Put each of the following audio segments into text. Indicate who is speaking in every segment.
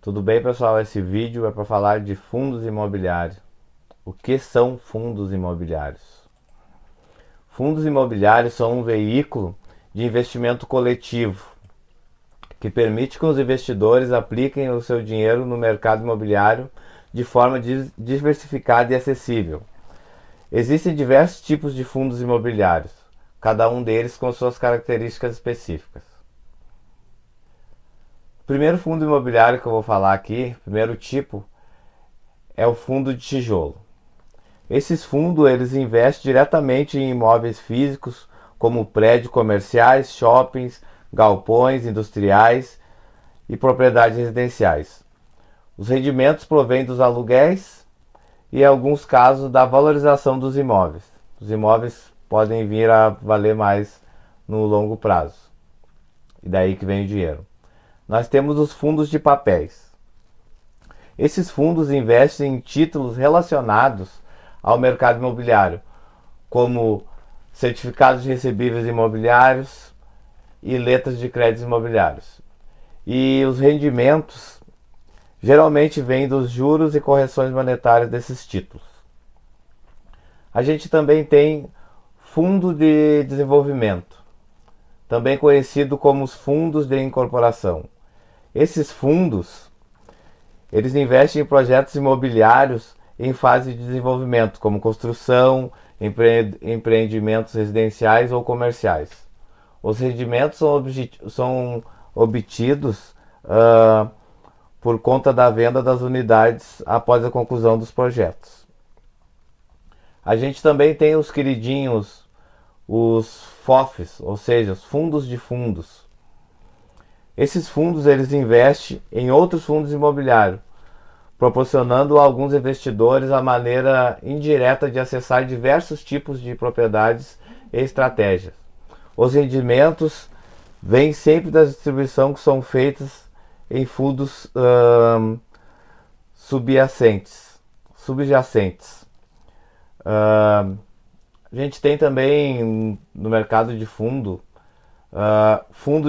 Speaker 1: Tudo bem, pessoal? Esse vídeo é para falar de fundos imobiliários. O que são fundos imobiliários? Fundos imobiliários são um veículo de investimento coletivo que permite que os investidores apliquem o seu dinheiro no mercado imobiliário de forma diversificada e acessível. Existem diversos tipos de fundos imobiliários, cada um deles com suas características específicas. O primeiro fundo imobiliário que eu vou falar aqui, primeiro tipo, é o fundo de tijolo. Esses fundos eles investem diretamente em imóveis físicos, como prédios comerciais, shoppings, galpões industriais e propriedades residenciais. Os rendimentos provêm dos aluguéis e, em alguns casos, da valorização dos imóveis. Os imóveis podem vir a valer mais no longo prazo. E daí que vem o dinheiro. Nós temos os fundos de papéis. Esses fundos investem em títulos relacionados ao mercado imobiliário, como certificados de recebíveis imobiliários e letras de créditos imobiliários. E os rendimentos geralmente vêm dos juros e correções monetárias desses títulos. A gente também tem fundo de desenvolvimento, também conhecido como os fundos de incorporação. Esses fundos, eles investem em projetos imobiliários em fase de desenvolvimento, como construção, empreendimentos residenciais ou comerciais. Os rendimentos são obtidos por conta da venda das unidades após a conclusão dos projetos. A gente também tem os queridinhos, os FOFs, ou seja, os fundos de fundos. Esses fundos eles investem em outros fundos imobiliários, proporcionando a alguns investidores a maneira indireta de acessar diversos tipos de propriedades e estratégias. Os rendimentos vêm sempre da distribuição que são feitas em fundos subjacentes. A gente tem também no mercado de fundo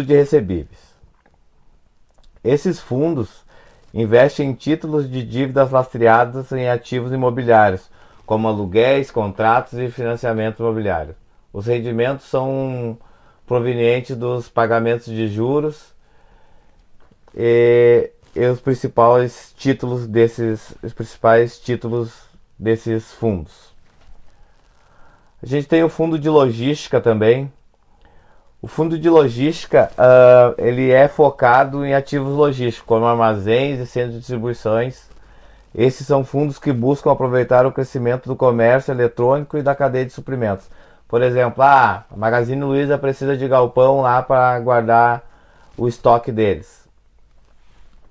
Speaker 1: de recebíveis. Esses fundos investem em títulos de dívidas lastreadas em ativos imobiliários, como aluguéis, contratos e financiamento imobiliário. Os rendimentos são provenientes dos pagamentos de juros e os principais títulos desses fundos. A gente tem o fundo de logística também. O fundo de logística ele é focado em ativos logísticos, como armazéns e centros de distribuições. Esses são fundos que buscam aproveitar o crescimento do comércio eletrônico e da cadeia de suprimentos. Por exemplo, a Magazine Luiza precisa de galpão lá para guardar o estoque deles.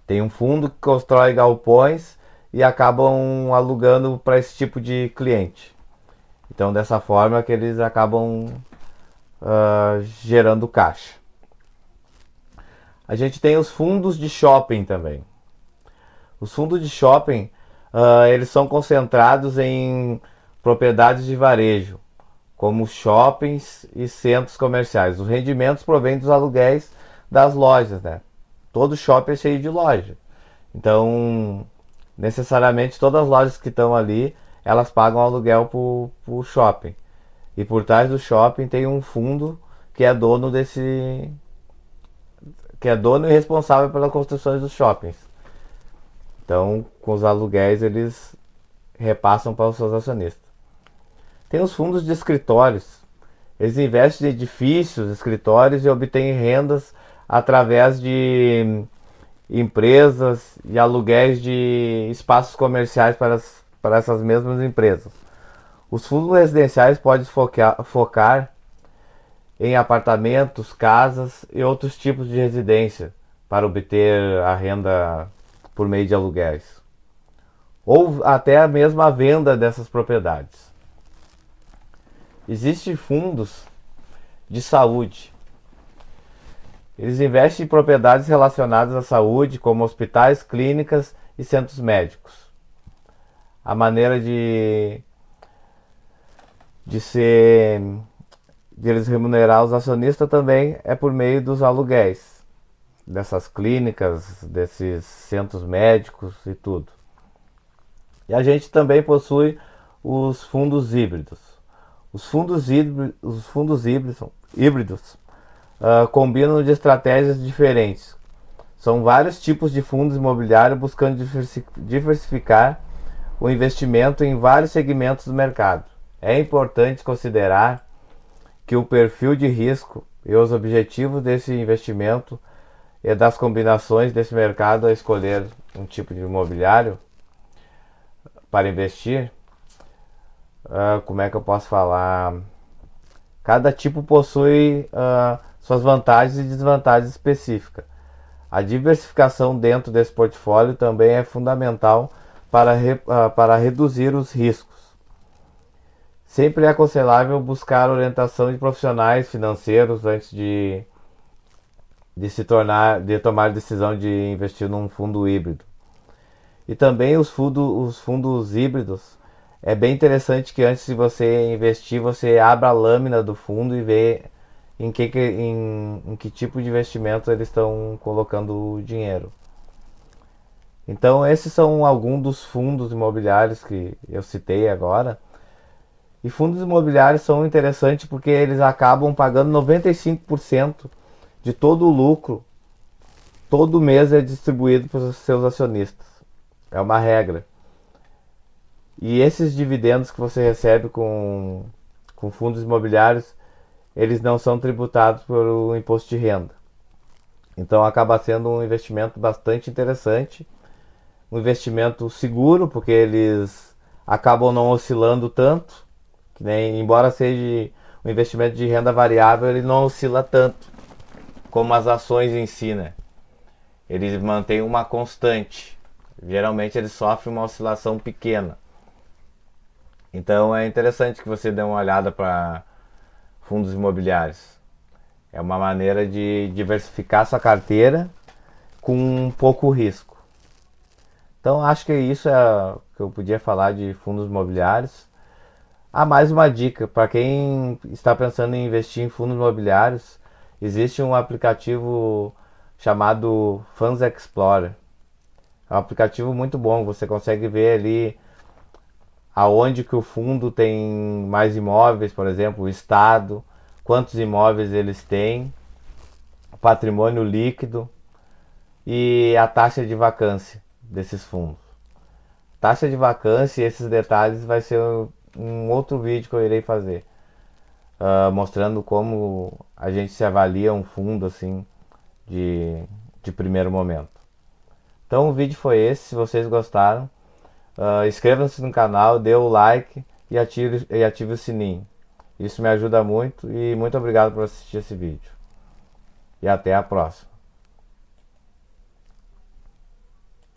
Speaker 1: Tem um fundo que constrói galpões e acabam alugando para esse tipo de cliente. Então, dessa forma que eles acabam gerando caixa. A gente tem os fundos de shopping também. Os fundos de shopping eles são concentrados em propriedades de varejo, como shoppings e centros comerciais. Os rendimentos provêm dos aluguéis das lojas, né? Todo shopping é cheio de loja. Então, necessariamente todas as lojas que estão ali, elas pagam aluguel para o shopping. E por trás do shopping tem um fundo que é dono e responsável pelas construções dos shoppings. Então, com os aluguéis eles repassam para os seus acionistas. Tem os fundos de escritórios. Eles investem em edifícios, escritórios e obtêm rendas através de empresas e aluguéis de espaços comerciais para essas mesmas empresas. Os fundos residenciais podem focar em apartamentos, casas e outros tipos de residência para obter a renda por meio de aluguéis. Ou até mesmo a venda dessas propriedades. Existem fundos de saúde. Eles investem em propriedades relacionadas à saúde, como hospitais, clínicas e centros médicos. A maneira de eles remunerar os acionistas também é por meio dos aluguéis. dessas clínicas, desses centros médicos e tudo. E a gente também possui os fundos híbridos. Os fundos híbridos combinam de estratégias diferentes. São vários tipos de fundos imobiliários buscando diversificar o investimento em vários segmentos do mercado. É importante considerar que o perfil de risco e os objetivos desse investimento e das combinações desse mercado a escolher um tipo de imobiliário para investir. Como é que eu posso falar? Cada tipo possui suas vantagens e desvantagens específicas. A diversificação dentro desse portfólio também é fundamental para reduzir os riscos. Sempre é aconselhável buscar orientação de profissionais financeiros antes de tomar a decisão de investir num fundo híbrido. E também os fundos híbridos, é bem interessante que antes de você investir, você abra a lâmina do fundo e vê em que tipo de investimento eles estão colocando o dinheiro. Então esses são alguns dos fundos imobiliários que eu citei agora. E fundos imobiliários são interessantes porque eles acabam pagando 95% de todo o lucro. Todo mês é distribuído para os seus acionistas. É uma regra. E esses dividendos que você recebe com fundos imobiliários, eles não são tributados pelo imposto de renda. Então acaba sendo um investimento bastante interessante, um investimento seguro, porque eles acabam não oscilando tanto, que nem, embora seja um investimento de renda variável, ele não oscila tanto como as ações em si, né? Eles mantêm uma constante. Geralmente eles sofrem uma oscilação pequena. Então é interessante que você dê uma olhada para fundos imobiliários. É uma maneira de diversificar sua carteira com pouco risco. Então acho que isso é o que eu podia falar de fundos imobiliários. Mais uma dica para quem está pensando em investir em fundos imobiliários, existe um aplicativo chamado Funds Explorer. É um aplicativo muito bom, você consegue ver ali aonde que o fundo tem mais imóveis, por exemplo, o estado, quantos imóveis eles têm, patrimônio líquido e a taxa de vacância desses fundos. Taxa de vacância e esses detalhes vai ser um outro vídeo que eu irei fazer, mostrando como a gente se avalia um fundo assim de primeiro momento. Então o vídeo foi esse, se vocês gostaram, inscrevam-se no canal, dê o like e ative o sininho. Isso me ajuda muito e muito obrigado por assistir esse vídeo. E até a próxima.